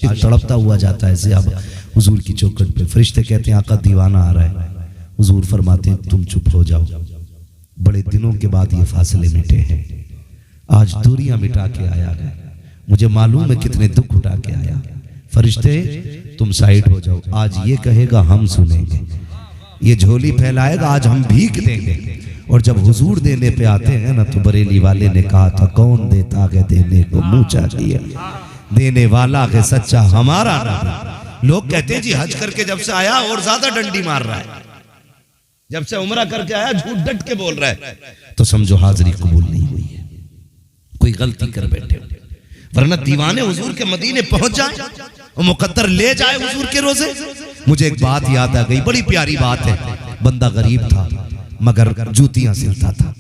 आशिक तड़पता हुआ जाता है से अब हुजूर की चौखट पे। फरिश्ते कहते हैं आका दीवाना आ रहा है। हुजूर फरमाते हैं तुम चुप हो जाओ, बड़े दिनों के बाद ये फासले मिटे हैं, आज दूरियां मिटा के आया है, मुझे मालूम है कितने दुख उठा के आया। फरिश्ते तुम साइड हो जाओ, आज ये कहेगा हम सुनेंगे, ये झोली फैलाएगा आज हम भीख देंगे। और जब हुजूर देने पे आते हैं ना तो बरेली वाले ने कहा था कौन देता है देने को मुंह चाहिए, देने वाला है सच्चा हमारा नबी। लोग कहते हैं जी हज करके जब से आया और ज्यादा डंडी मार रहा है, जब से उम्रा करके आया झूठ डट के बोल रहा है, तो समझो हाजिरी कबूल नहीं हुई है, कोई गलती कर बैठे। वरना दीवाने हुजूर के मदीने पहुंच जाए और मुकद्दर ले जाए हुजूर के रोजे। मुझे एक बात याद आ गई, बड़ी प्यारी बात है। बंदा गरीब था मगर जूतियां सिलता था,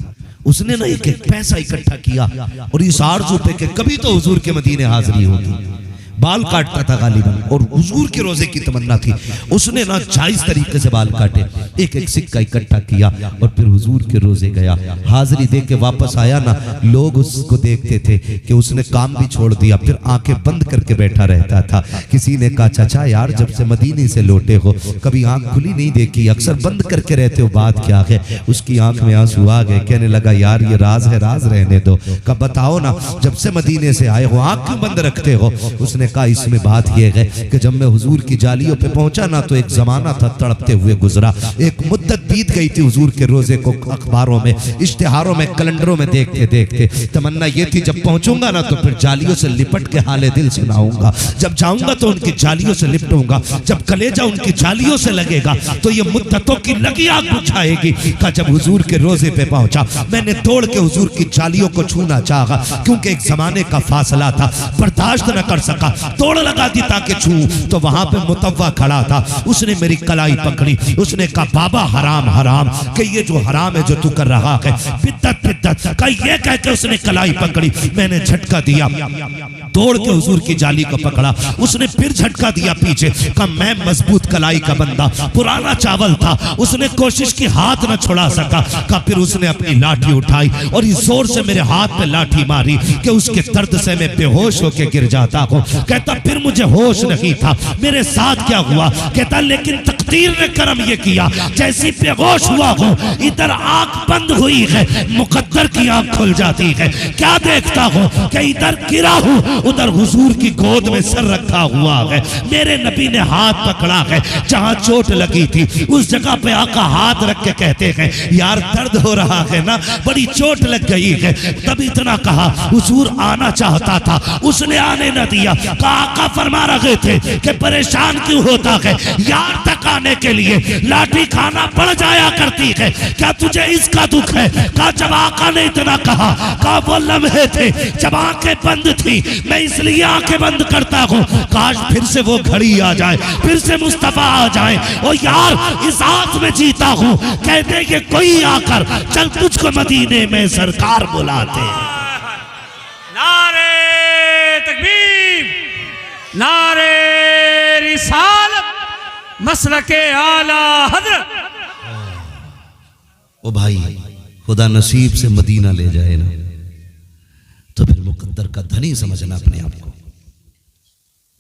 उसने ना एक एक पैसा इकट्ठा किया और इस आरज़ू पे कि कभी तो हुजूर के मदीने हाजिरी होगी। बाल काटता था गालिबन और हुजूर के रोजे की तमन्ना थी, उसने ना जायज तरीके से बाल काटे, एक एक सिक्का इकट्ठा किया और फिर हुजूर के रोजे गया। हाजिरी दे के वापस आया ना, लोग उसको देखते थे कि उसने काम भी छोड़ दिया, फिर आंखें बंद करके बैठा रहता था। किसी ने कहा चाचा यार जब से मदीने से लौटे हो कभी आंख खुली नहीं देखी, अक्सर बंद करके रहते हो, बात क्या है? उसकी आंख में आंसू आ गए, कहने लगा यार ये राज है, राज रहने दो। कहा बताओ ना जब से मदीने से आए हो आंख क्यों बंद रखते हो? उसने कहा इसमें बात यह है कि जब मैं हुजूर की जालियों पे पहुंचा ना तो एक जमाना था तड़पते हुए गुजरा, एक मुद्दत बीत गई थी हुजूर के रोजे को अखबारों में, इश्तिहारों में, कैलेंडरों में देखते देखते। तमन्ना ये थी जब पहुंचूंगा ना तो फिर जालियों से लिपट के हाले दिल सुनाऊंगा, जब जाऊंगा तो उनकी जालियों से लिपटूंगा, जब कलेजा उनकी जालियों से लगेगा तो ये मुद्दतों की लगी आग बुझाएगी। का जब हुजूर के रोजे पे पहुंचा मैंने तोड़ के हुजूर की जालियों को छूना चाहा, क्योंकि एक जमाने का फासला था, बर्दाश्त न कर सका, तोड़ लगा दी ताकि छू। तो वहां पे मुतव्वा खड़ा था, उसने मेरी कलाई पकड़ी, उसने कहा बाबा हराम हराम, कि ये जो हराम है जो तू कर रहा है बिद्दत बिद्दत का, ये कह के उसने कलाई पकड़ी। मैंने झटका दिया, तोड़ के हुजूर की जाली को पकड़ा, उसने फिर झटका दिया पीछे। कहा मैं मजबूत कलाई का बंदा, पुराना चावल था, उसने कोशिश की हाथ न छुड़ा सका। कहा फिर उसने अपनी लाठी उठाई और इस जोर से मेरे हाथ पे लाठी मारी कि उसके दर्द से मैं बेहोश होके गिर जाता हूं। कहता फिर मुझे होश नहीं था, मेरे साथ क्या हुआ? कहता लेकिन तकदीर ने करम ये किया, जैसी बेहोश हुआ हूं इधर आंख बंद हुई है, मुकद्दर की आंख खुल जाती है। क्या देखता हूं कि इधर गिरा हूं, उधर हुजूर की गोद में सर रखा हुआ है, मेरे नबी ने हाथ पकड़ा है, जहां चोट लगी थी उस जगह पे आका हाथ रख के कहते हैं यार दर्द हो रहा है ना, बड़ी चोट लग गई है। तब इतना कहा, हुजूर आना चाहता था, उसने आने न दिया। आका फरमा रहे थे कि परेशान क्यों होता है, यार तक आने के लिए लाठी खाना पड़ जाया करती है, क्या तुझे इसका दुख है? कहा जब आका ने इतना कहा, कहा वो लम्हे थे जब आंखें बंद थी, मैं इसलिए आंखें बंद करता हूं, काश फिर से वो घड़ी आ जाए, फिर से मुस्तफा आ जाए। और यार इस हाथ में जीता हूं, कहते कि कोई आकर चल तुझको मदीने में सरकार बुलाते। नारे तकबीर, नारे रिसालत, मसलके आला हज़रत। ओ भाई खुदा नसीब से मदीना ले जाए ना तो फिर मुकद्दर का धनी समझना अपने आप को।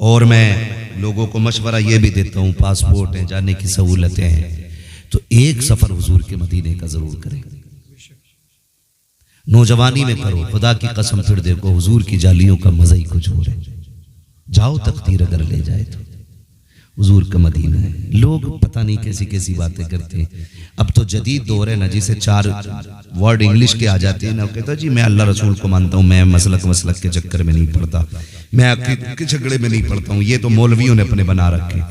और मैं लोगों को मशवरा ये भी देता हूँ, पासपोर्ट है, जाने की सहूलतें हैं, तो एक सफर हुजूर के मदीने का जरूर करें। नौजवानी में करो, खुदा की कसम फिर देखो हुजूर की जालियों का मजा ही कुछ हो रहा है। जाओ तकदीर अगर ले जाए तो हुजूर का मदीना है। लोग पता नहीं कैसी कैसी बातें करते हैं। अब तो जदीद दौर है ना, जिसे 4 वर्ड इंग्लिश के आ जाते हैं ना, कहता जी मैं अल्लाह रसूल को मानता हूँ, मैं मसलक के चक्कर में नहीं पड़ता, मैं अकीदत के झगड़े में नहीं पड़ता हूँ। ये तो मौलवियों ने अपने बना रखे,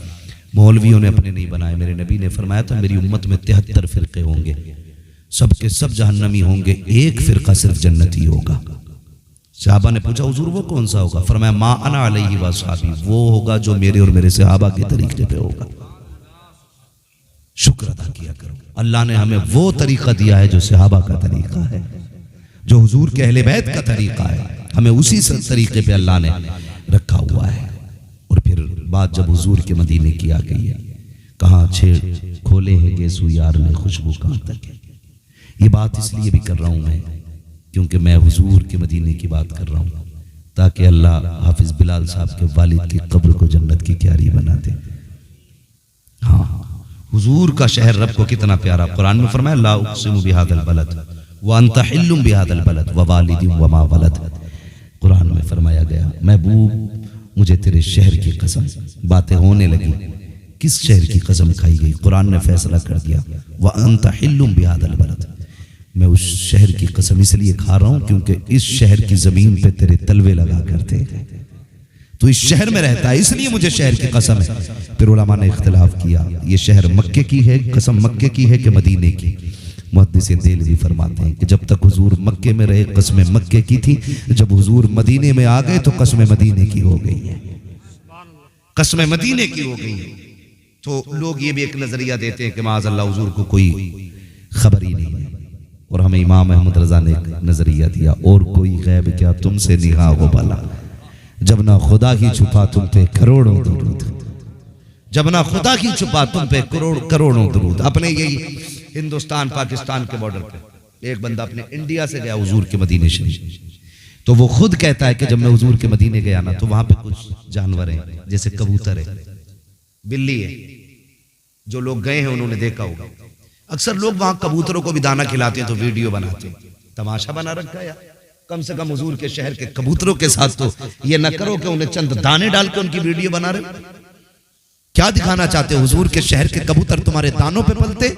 मौलवियों ने अपने नहीं बनाए। मेरे नबी ने फरमाया था मेरी उम्मत में 73 फिरके होंगे, सबके सब जहन्नमी होंगे, एक फिरका सिर्फ जन्नती होगा। सहाबा ने पूछा हुजूर वो कौन सा होगा? फरमाया मा अना अलैहि व अस्हाबी, वो होगा जो मेरे और मेरे सहाबा के तरीके पे होगा। शुक्र अदा किया करो, अल्लाह ने हमें वो तरीका दिया है जो सहाबा का तरीका है, जो हुजूर के अहले बैत का तरीका है, हमें उसी तरीके पे अल्लाह ने रखा हुआ है। और फिर बात जब हुजूर के मदीने की आ गई है, कहाँ छेड़ खोले हैं गेसू यार ने खुशबू कहाँ तक है। ये बात इसलिए भी कर रहा हूं मैं क्योंकि मैं हुजूर के मदीने की बात कर रहा हूँ। ताकि अल्लाह हाफिज बिलाल साहब के वालिद की कब्र को जन्नत की क्यारी बना दे। हाँ, हुजूर का शहर रब को कितना प्यारा। कुरान में फरमाया ला उक़सिमु बिहादल बलद व अंत हिल्लुम बिहादल बलद व वालिदिन व मा वलद। कुरान में फरमाया गया महबूब मुझे तेरे शहर की कसम। बातें होने लगी, किस शहर की कसम खाई गई? कुरान ने फैसला कर दिया व अंत हिल्लुम बिहादल बलद, मैं उस शहर की कसम इसलिए खा रहा हूं क्योंकि इस शहर की जमीन पे तेरे तलवे लगा करते, तो इस शहर में रहता है इसलिए मुझे शहर की कसम है। फिर उलमा ने इख्तिलाफ किया ये शहर मक्के की है, कसम मक्के की है कि मदीने की। मुहद्दिसीन देलवी फरमाते हैं कि जब तक हुजूर मक्के में रहे कसमें मक्के की थी, जब हुजूर मदीने में आ गए तो कसमें मदीने की हो गई है, कसमें मदीने की हो गई है। तो लोग ये भी एक नजरिया देते हैं कि माज़अल्लाह हुजूर को कोई खबर ही नहीं है, और हमें इमाम अहमद रजा ने एक नजरिया दिया और कोई गैब क्या तुमसे निगाह हो भला, जब ना खुदा ही छुपा तुम पे करोड़ों दुरूद, जब ना खुदा ही छुपा तुम पे करोड़ों दुरूद। अपने यही हिंदुस्तान पाकिस्तान के बॉर्डर पे एक बंदा अपने इंडिया से गया हुजूर के मदीने शरीफ, तो वो खुद कहता है कि जब मैं हुजूर के मदीने गया ना तो वहां पे कुछ जानवर हैं, जैसे कबूतर है, बिल्ली है, जो लोग गए हैं उन्होंने देखा होगा। अक्सर लोग वहां कबूतरों को भी दाना खिलाते हैं तो वीडियो बनाते हैं, तमाशा बना रखा है। कम से कम हुजूर के शहर के कबूतरों के साथ तो ये न करो कि उन्हें चंद दाने डाल के उनकी वीडियो बना रहे। क्या दिखाना चाहते हो? हुजूर के शहर के कबूतर तुम्हारे दानों पे पलते?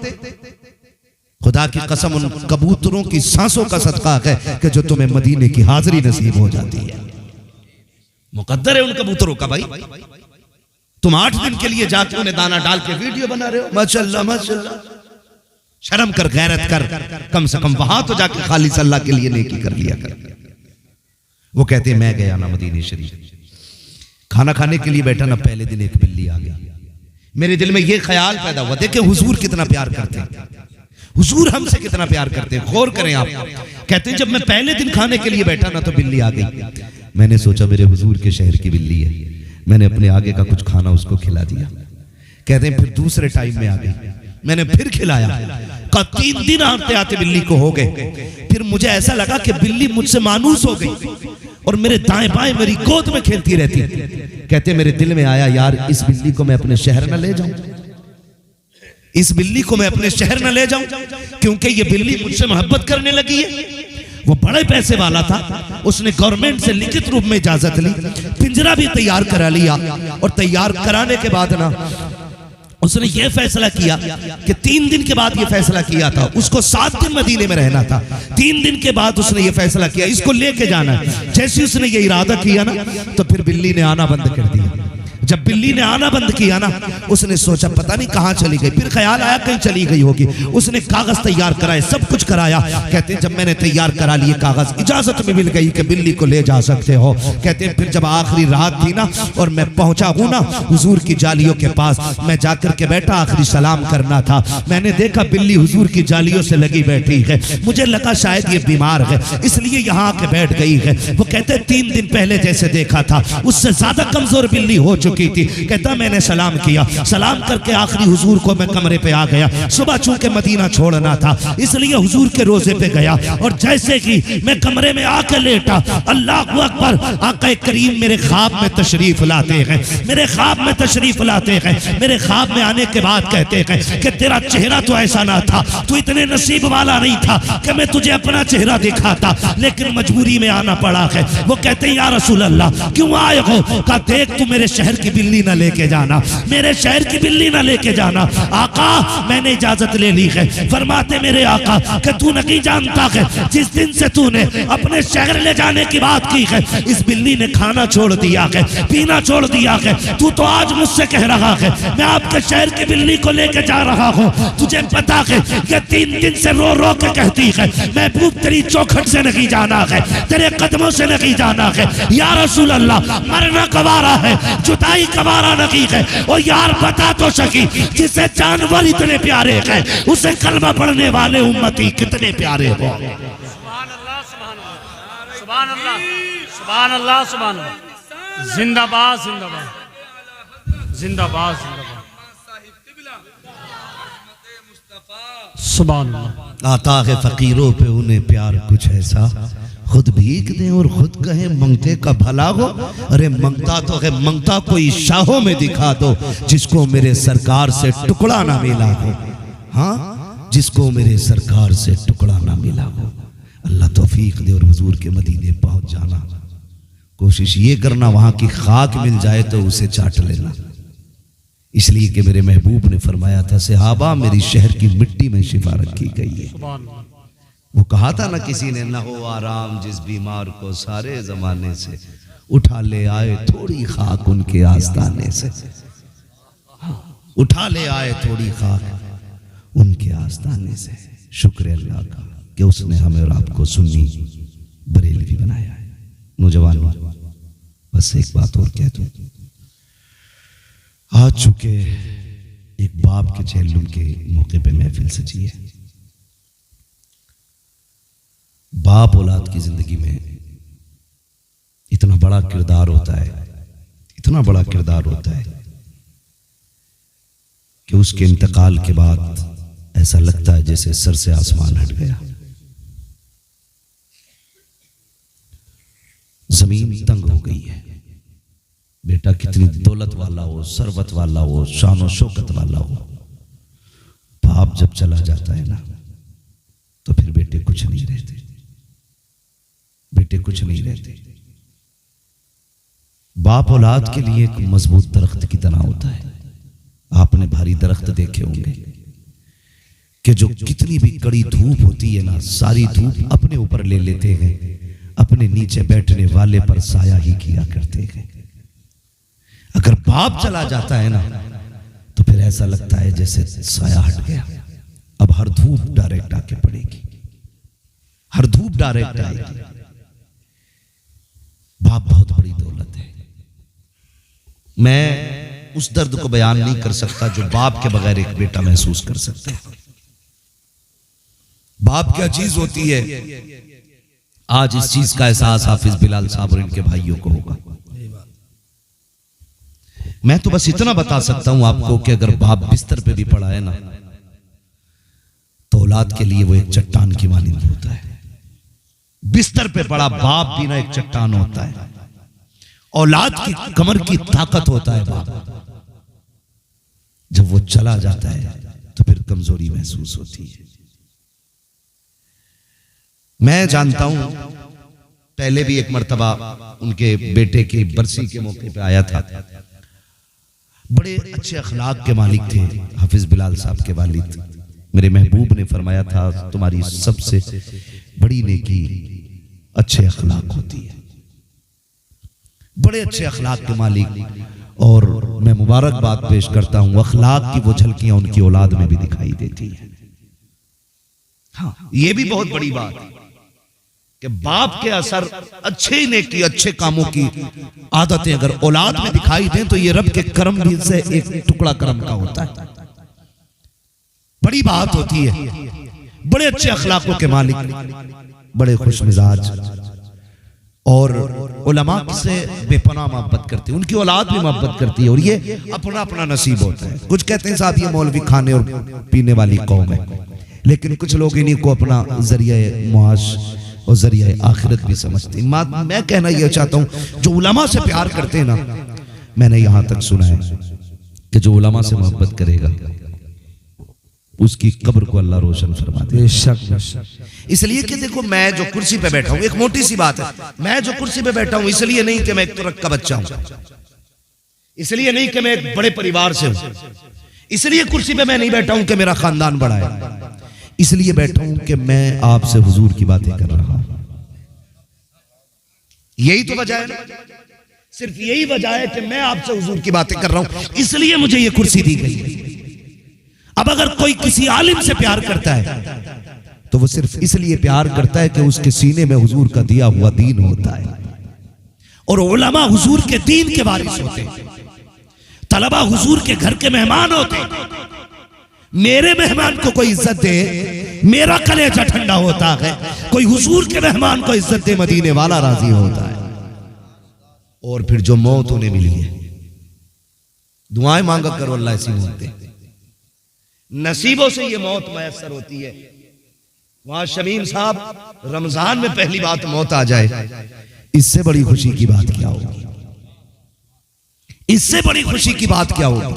खुदा की कसम उन कबूतरों की सांसों का सदका है कि जो तुम्हें मदीने की हाजिरी नसीब हो जाती है। मुकद्दर है उन कबूतरों का भाई। तुम 8 दिन के लिए जाके उन्हें दाना डाल के वीडियो बना रहे हो। माशाअल्लाह माशाअल्लाह, शर्म कर, गैरत कर, कम से कम वहां तो जाके खालिस अल्लाह के लिए नेकी कर लिया कर। वो कहते हैं मैं गया ना मदीने शरीफ, खाना खाने के लिए बैठा ना, पहले दिन एक बिल्ली आ गई। मेरे दिल में ये ख्याल पैदा हुआ, देखे हुजूर कितना प्यार करते हैं, हुजूर हमसे कितना प्यार करते हैं। गौर करें आप। कहते हैं जब मैं पहले दिन खाने के लिए बैठा ना तो बिल्ली आ गई। मैंने सोचा मेरे हुजूर के शहर की बिल्ली है, मैंने अपने आगे का कुछ खाना उसको खिला दिया। कहते हैं फिर दूसरे टाइम में आ गई, मैंने फिर खिलाया। 3 दिन आते आते बिल्ली को हो गए। फिर मुझे ऐसा लगा कि बिल्ली मुझसे मानूस हो गई और मेरे दाएं बाएं मेरी गोद में खेलती रहती। कहते मेरे दिल में आया यार इस बिल्ली को मैं अपने शहर न ले जाऊं, इस बिल्ली को मैं अपने शहर न ले जाऊं, क्योंकि ये बिल्ली मुझसे मोहब्बत करने लगी है। वो बड़े पैसे वाला था, उसने गवर्नमेंट से लिखित रूप में इजाजत ली, पिंजरा भी तैयार करा लिया, और तैयार कराने के बाद ना उसने ये फैसला किया कि 3 दिन के बाद ये फैसला किया था, उसको 7 दिन मदीने में रहना था। 3 दिन के बाद उसने ये फैसला किया इसको लेके जाना है। जैसे उसने ये इरादा किया ना तो फिर बिल्ली ने आना बंद कर दिया। जब बिल्ली ने आना बंद किया ना, उसने सोचा पता नहीं कहां चली गई, फिर ख्याल आया कहीं चली गई होगी। उसने कागज तैयार कराए, सब कुछ कराया। कहते हैं जब मैंने तैयार करा लिए कागज, इजाजत में मिल गई कि बिल्ली को ले जा सकते हो। कहते हैं फिर जब आखिरी रात थी ना और मैं पहुंचा हूं ना हुजूर की जालियों के पास, मैं जाकर के बैठा, आखिरी सलाम करना था। मैंने देखा बिल्ली हुजूर की जालियों से लगी बैठी है। मुझे लगा शायद ये बीमार है इसलिए यहाँ आके बैठ गई है। वो कहते 3 दिन पहले जैसे देखा था उससे ज्यादा कमजोर बिल्ली हो चुकी थी। कहता मैंने सलाम किया, सलाम करके आखिरी हुजूर को मैं कमरे पे आ गया। सुबह चूंकि मदीना छोड़ना था इसलिए हुजूर के रोजे पे गया, और जैसे कि मैं कमरे में आके लेटा, अल्लाह अकबर, आका करीम मेरे ख्वाब में तशरीफ लाते हैं, मेरे ख्वाब में तशरीफ लाते हैं। मेरे ख्वाब में आने के बाद कहते हैं कि तेरा चेहरा तो ऐसा ना था, तू इतने नसीब वाला नहीं था कि मैं तुझे अपना चेहरा दिखाता, लेकिन मजबूरी में आना पड़ा है। वो कहते हैं या रसूल अल्लाह क्यों आए हो? कहा देख तू मेरे शहर की बिल्ली ना लेके जाना, मेरे शहर की बिल्ली ना लेके जाना। आका मैंने इजाजत ले ली है। फरमाते मेरे आका कि तू नहीं जानता है जिस दिन से तूने अपने शहर ले जाने की बात की है इस बिल्ली ने खाना छोड़ दिया है, पीना छोड़ दिया है। तू तो आज मुझसे कह रहा है मैं आपके शहर की बिल्ली को लेके जा रहा हूँ। तुझे पता है ये 3 दिन से रो रो के कहती है महबूब तेरी चौखट से नहीं जाना है, तेरे कदमों से नहीं जाना है। या रसूल अल्लाह मरना गवारा है, जुदाई गवारा नहीं है। और यार बता तो सकी जिसे जानवर इतने प्यारे हैं उसे कलमा पढ़ने वाले उम्मती कितने प्यारे हो। सुभान अल्लाह सुभान अल्लाह सुभान अल्लाह सुभान अल्लाह सुभान अल्लाह। जिंदाबाद जिंदाबाद जिंदाबाद जिंदाबाद। सुभान अल्लाह। आता है फकीरों पे उन्हें प्यार कुछ ऐसा, खुद भीख दें और खुद कहें मंगते का भला हो। अरे मंगता तो है, मंगता कोई शाहों में दिखा दो जिसको मेरे सरकार से टुकड़ा ना मिला हो। हाँ, जिसको मेरे सरकार से टुकड़ा ना मिला हो। अल्लाह तौफीक दे और हुजूर के मदीने पहुंच जाना। कोशिश ये करना वहां की खाक मिल जाए तो उसे चाट लेना, इसलिए कि मेरे महबूब ने फरमाया था, सहाबा मेरी शहर की मिट्टी में शिफा रखी गई है। वो कहा था ना किसी ने, न हो आराम जिस बीमार को सारे जमाने से, उठा ले आए थोड़ी खाक उनके आस्ताने से। उठा ले आए थोड़ी खाक उनके आस्ताने से। शुक्र अल्लाह का कि उसने हमें और आपको सुन्नी बरेलवी बनाया है। नौजवान बस एक बात और कह दूं, आ चुके एक बाप के चेहल्लुम के मौके पे महफिल सजी है। बाप औलाद की जिंदगी में इतना बड़ा किरदार होता है, इतना बड़ा किरदार होता है कि उसके इंतकाल के बाद ऐसा लगता है जैसे सर से आसमान हट गया। जमीन तंग हो गई है। बेटा कितनी दौलत वाला हो, सरवत वाला हो, शान और शौकत वाला हो, बाप जब चला जाता है ना तो फिर बेटे कुछ नहीं रहते। बेटे कुछ नहीं रहते। बाप औलाद के लिए एक मजबूत दरख्त की तरह होता है। आपने भारी दरख्त देखे होंगे कि जो कितनी भी कड़ी धूप होती है ना, सारी धूप अपने ऊपर ले लेते हैं, अपने नीचे बैठने वाले पर साया ही किया करते हैं। अगर बाप चला जाता है ना तो फिर ऐसा लगता है जैसे साया हट गया। अब हर धूप डायरेक्ट आके पड़ेगी, हर धूप डायरेक्ट आएगी। बाप बहुत बड़ी दौलत है। मैं उस दर्द को बयान नहीं कर सकता जो बाप के बगैर एक बेटा महसूस कर सकता है। बाप क्या चीज होती है, आज इस चीज का एहसास हाफिज बिलाल साहब और इनके भाइयों को होगा। मैं तो बस इतना बता सकता हूं आपको कि अगर बाप बिस्तर पे भी पड़ा है ना तो औलाद के लिए वो एक चट्टान की मानिंद होता है। बिस्तर पे पड़ा बाप भी ना एक चट्टान होता है। औलाद की कमर की ताकत होता है बाप। जब वो चला जाता है तो फिर कमजोरी महसूस होती है। मैं जानता हूं, पहले भी एक मर्तबा उनके बेटे की बरसी के मौके पे आया था। बड़े अच्छे अखलाक के मालिक थे हाफिज बिलाल साहब के वालिद। मेरे महबूब ने फरमाया था, तुम्हारी सबसे बड़ी नेकी अच्छे अखलाक होती है। बड़े अच्छे अखलाक के मालिक, और मैं मुबारकबाद पेश करता हूं, अखलाक की वो झलकियां उनकी औलाद में भी दिखाई देती है। हाँ, ये भी बहुत बड़ी बात है कि बाप के असर अच्छे नेकी, अच्छे कामों की आदतें अगर औलाद में दिखाई दें तो ये रब के करम भी से एक टुकड़ा करम का होता है। बड़ी बात होती है। बड़े अच्छे अखलाकों के मालिक, बड़े खुश मिजाज, और उलमा से बेपनाह मोहब्बत करते हैं। उनकी औलाद भी मोहब्बत करती है, और ये अपना अपना नसीब होता है। कुछ कहते हैं साहब ये मौलवी खाने और पीने वाली कौम है, लेकिन कुछ लोग इन्हीं को अपना जरिया मुआश और जरिया आखिरत भी समझते हैं। मैं कहना यह चाहता हूं, जो उलमा से प्यार करते हैं ना, मैंने यहां तक सुना है कि जो उलमा से मोहब्बत करेगा उसकी कब्र को अल्लाह रोशन फरमा दे। इसलिए कि देखो, मैं जो कुर्सी पे बैठा हूं, एक मोटी सी बात है, मैं जो कुर्सी पे बैठा हूं इसलिए नहीं कि मैं एक तुरक का बच्चा हूं, इसलिए नहीं कि मैं एक बड़े परिवार से हूं, इसलिए कुर्सी पे मैं नहीं बैठा हूं कि मेरा खानदान बड़ा है, इसलिए बैठा हूं कि मैं आपसे हुजूर की बातें कर रहा हूं। यही तो वजह है ना, सिर्फ यही वजह है कि मैं आपसे हुजूर की बातें कर रहा हूं, इसलिए मुझे ये कुर्सी दी गई है। अब अगर कोई किसी आलिम से प्यार करता है तो वो सिर्फ इसलिए प्यार करता है कि उसके सीने में हुजूर का दिया हुआ दीन होता है, और उलमा हुजूर के दीन के वारिस होते हैं। तलबा हुजूर के घर के मेहमान होते हैं। मेरे मेहमान को कोई इज्जत दे, मेरा कलेजा ठंडा होता है। कोई हुजूर के मेहमान को इज्जत दे, मदीने वाला राजी होता है। और फिर जो मौत उन्हें मिली है, दुआएं मांगा करो अल्लाह ऐसी मौत दे। नसीबों से ये मौत मैसर होती है, वहां शमीम साहब रमजान में पहली बात मौत आ जाए, इससे बड़ी खुशी की बात क्या होगी? इससे बड़ी खुशी की बात क्या होगी?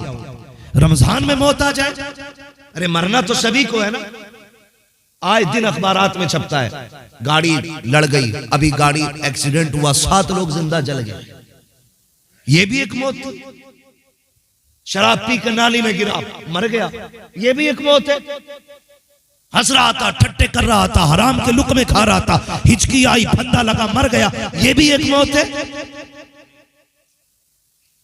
रमजान में मौत आ जाए। अरे मरना तो सभी को है ना। आए दिन अखबारात में छपता है, गाड़ी लड़ गई, अभी गाड़ी एक्सीडेंट हुआ, 7 लोग जिंदा जल गए। ये भी एक मौत थी। शराब पी कर नाली में गिरा, मर गया, ये भी एक मौत है। हंस रहा था, ठट्टे कर रहा था, हराम के लुक़्मे खा रहा था, हिचकी आई, फंदा लगा, मर गया, ये भी एक मौत है।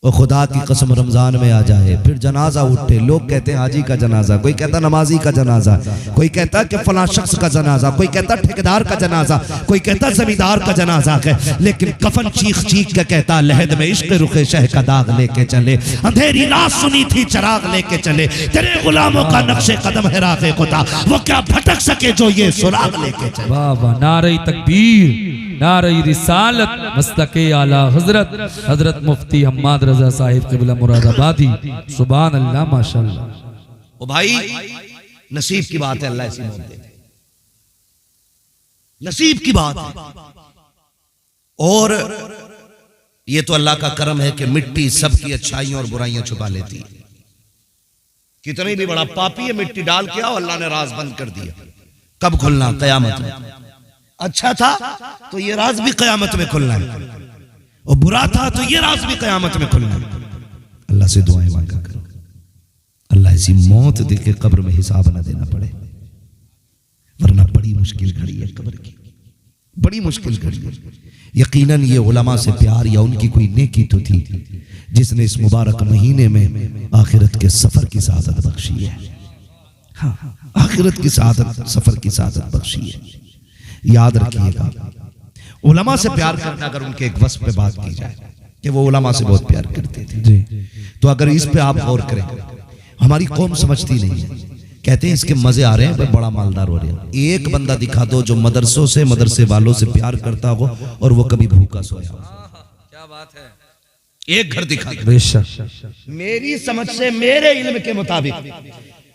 और खुदा की कसम रमजान में आ जाए, फिर जनाजा उठे, लोग कहते हैं हाजी का जनाजा, कोई कहता नमाजी का जनाजा, कोई कहता कि फलां शख्स का जनाजा, कोई कहता ठेकेदार का जनाजा, कोई कहता जमींदार का जनाजा है, लेकिन कफन चीख चीख के कहता लहद में इश्क रुखे शह का दाग लेके चले, अंधेरी रात सुनी थी चराग लेके चले, तेरे गुलामों का नक्शे कदम है राग़े खुदा, वो क्या भटक सके जो ये सुराग लेके चले। वाह वाह, नारे तकबीर, नारे रिसालत, मसलके आला हजरत हजरत मुफ्ती हम्माद रजा साहिब क़िबला मुरादाबादी। सुभान अल्लाह, माशाअल्लाह। ओ भाई, नसीब की बात है, अल्लाह ऐसी मौत दे, नसीब की बात है। और ये तो अल्लाह का करम है कि मिट्टी सबकी अच्छाइयों और बुराइयां छुपा लेती है। कितनी भी बड़ा पापी है, मिट्टी डाल के आओ, अल्लाह ने राज बंद कर दिया। कब खुलना? कयामत में। अच्छा था तो ये राज भी कयामत में खुलना है, और बुरा था तो ये राज भी कयामत में खुलना है। अल्लाह से दुआएं मांगा करो, अल्लाह ऐसी मौत दे के कब्र में हिसाब ना देना पड़े, वरना बड़ी मुश्किल घड़ी है कब्र की, बड़ी मुश्किल घड़ी है। यकीनन ये उलमा से प्यार या उनकी कोई नेकी तो थी जिसने इस मुबारक महीने में आखिरत के सफर की सादत बख्शी है। हाँ, आखिरत की सादत, सफर की सादत बख्शी है। याद रखिएगा, उलमा से प्यार करना, अगर उनके एक वस्फ पे बात की जाए कि वो उलमा से बहुत प्यार करते थे जी, तो अगर इस पे आप गौर करें, हमारी कौम समझती नहीं है, कहते हैं इसके मजे आ रहे हैं, बड़ा मालदार हो रहे हैं। एक बंदा दिखा दो जो मदरसों से, मदरसे वालों से प्यार करता हो और वो कभी भूखा सोया हो। क्या बात है, एक घर दिखा दो। बेशक, मेरी समझ से, मेरे इल्म के मुताबिक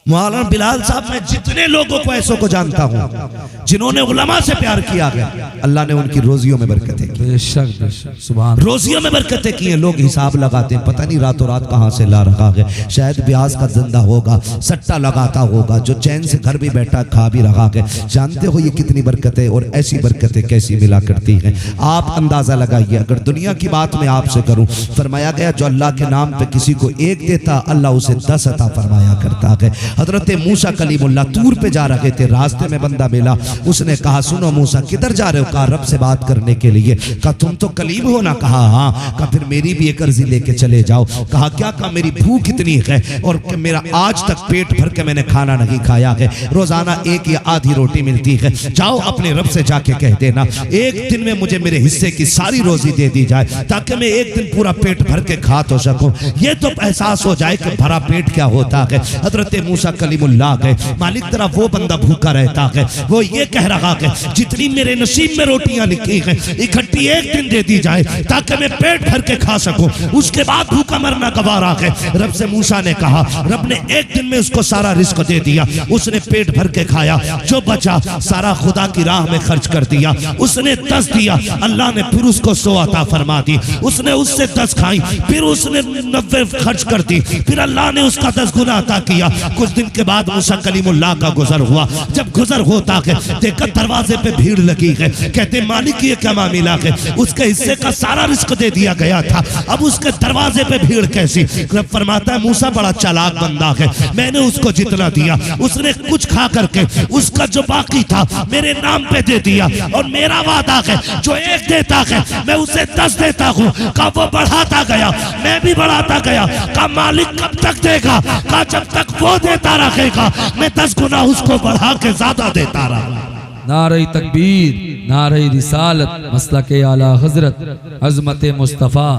मौलाना बिलाल साहब, मैं जितने लोगों को ऐसों को जानता हूं जिन्होंने उलमा से प्यार किया गया, अल्लाह ने उनकी रोजियों में बरकतें की। बेशक बेशक, सुभान, रोजियों में बरकतें की हैं। लोग हिसाब लगाते हैं, पता नहीं रातों रात कहां से ला रखा है, शायद ब्याज का धंधा होगा, सट्टा लगाता होगा, जो चैन से घर भी बैठा खा भी रहा है। जानते हो ये कितनी बरकतें, और ऐसी बरकतें कैसी मिला करती हैं, आप अंदाजा लगाइए। अगर दुनिया की बात मैं आपसे करूं, फरमाया गया जो अल्लाह के नाम पे किसी को 1 देता, अल्लाह उसे 10 अता फरमाया करता है। हजरत मूसा कलीमुल्लाह तूर पे जा रहे थे, रास्ते में बंदा मिला, उसने कहा सुनो मूसा किधर जा रहे हो? कहा रब से बात करने के लिए। कहा तुम तो कलीम हो ना? कहा हाँ। कहा फिर मेरी भी एक अर्जी लेके चले जाओ। कहा क्या? कहा मेरी भूख इतनी है और मेरा आज तक पेट भर के मैंने खाना नहीं खाया है, रोजाना 1 या आधी रोटी मिलती है, जाओ अपने रब से जाके कह देना एक दिन में मुझे मेरे हिस्से की सारी रोजी दे दी जाए, ताकि मैं एक दिन पूरा पेट भर के खा तो सकूं, ये तो एहसास हो जाए कि भरा पेट क्या होता है। हजरत मूसा कलीमुल्लाह गए, मालिक तेरा वो बंदा भूखा रहता है, वो ये कह रहा है जितनी मेरे नसीब में रोटियां लिखी हैं इकट्ठी एक दिन दे दी जाए ताकि मैं पेट भर के खा सकूं, उसके बाद भूखा मरना गवारा है। रब से मूसा ने कहा, रब ने एक दिन में उसको सारा रिस्क दे दिया, उसने पेट भर के खाया, जो बचा सारा खुदा की राह में खर्च कर दिया। उसने 10 दिया, अल्लाह ने फिर उसको 100 अता फरमा दी, उसने उससे 10 खाई, फिर उसने 90 खर्च कर दी, फिर अल्लाह ने उसका 10 गुना अता किया। कुछ दिन के बाद मूसा कलीमुल्लाह का गुजर हुआ, जब गुजर होता है देखा दरवाजे पे भीड़ लगी है, कहते मालिक ये क्या मामला है, उसके हिस्से का सारा रिस्क दे दिया गया था, अब उसके दरवाजे पे भीड़ कैसी? रब फरमाता है मूसा बड़ा चालाक बंदा है, मैंने उसको जितना दिया उसने कुछ खा करके उसका जो बाकी था मेरे नाम पे दे दिया, और मेरा वादा है जो 1 देता है मैं उसे 10 देता हूँ। का वो बढ़ाता गया, मैं भी बढ़ाता गया। का मालिक कब तक देगा? का जब तक वो देता रहेगा मैं 10 गुना उसको बढ़ा के ज्यादा देता रहा। नारे तकबीर, नारे रिसालत, मसलके आला हजरत अजमत मुस्तफ़ा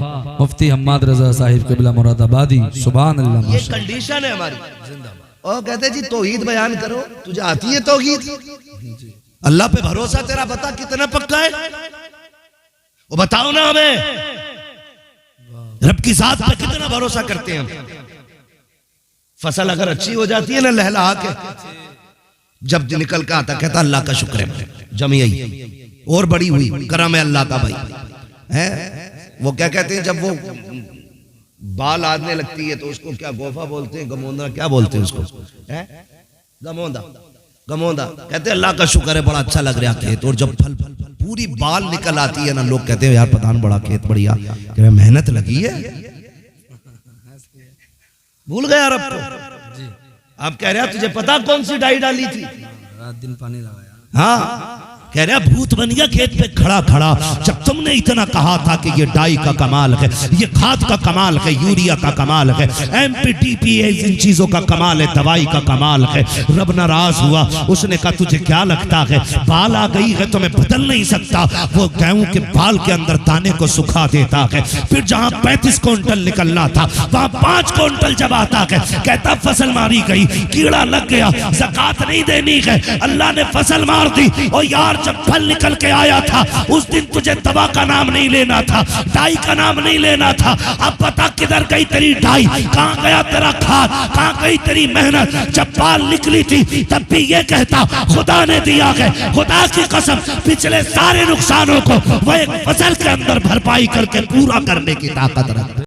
मुफ्ती हम्माद रजा साहिब क़िबला मुरादाबादी। सुभान अल्लाह। ये कंडीशन है हमारी। और कहते जी तौहीद बयान करो, तुझे आती है तौहीद? अल्लाह पे भरोसा तेरा बता कितना पक्का है, वो बताओ ना हमें। रब की जात पे कितना भरोसा करते हैं हम? फसल अगर अच्छी हो जाती है ना लहलहा के, जब निकल के आता कहता अल्लाह का शुक्र है, जम यही और बड़ी हुई करम है अल्लाह का भाई है। वो क्या कहते हैं जब वो बाल आने लगती है तो उसको क्या गोफा बोलते हैं, गमोंदा क्या बोलते हैं उसको, है गमोंदा, गमोंदा कहते हैं अल्लाह का शुक्र है बड़ा अच्छा लग रहा खेत। और जब फल पूरी बाल निकल आती है ना, लोग कहते हैं यार पठान बड़ा खेत बढ़िया, मेहनत लगी है, भूल गया रब को। आप कह रहे हैं तुझे पता कौन सी डाई डाली थी, रात दिन पानी लगाया। हाँ कह रहा भूत बन गया खेत पे खड़ा खड़ा, जब तुमने इतना कहा था कि ये डाई का कमाल है, ये खाद का कमाल है, यूरिया का कमाल है, एमपीटीपीए इन चीजों का कमाल है, दवाई का कमाल है। रब नाराज हुआ, उसने कहा तुझे क्या लगता है बाल आ गई है तो मैं बदल नहीं सकता। वो गेहूं के बाल के अंदर दाने को सुखा देता है, फिर जहां 35 क्विंटल निकलना था वहां 5 क्विंटल जब आता है, कहता फसल मारी गई, कीड़ा लग गया, ज़कात नहीं देनी है, अल्लाह ने फसल मार दी। और यार जब फल निकल के आया था उस दिन तुझे दवा का नाम नहीं लेना था, डाई का नाम नहीं लेना था। अब पता किधर गई तेरी डाई, कहां गया तेरा खाद, कहां गई तेरी मेहनत। जब बाल निकली थी तब भी ये कहता खुदा ने दिया है, खुदा की कसम पिछले सारे नुकसानों को वो एक फसल के अंदर भरपाई करके पूरा करने की ताकत रखता।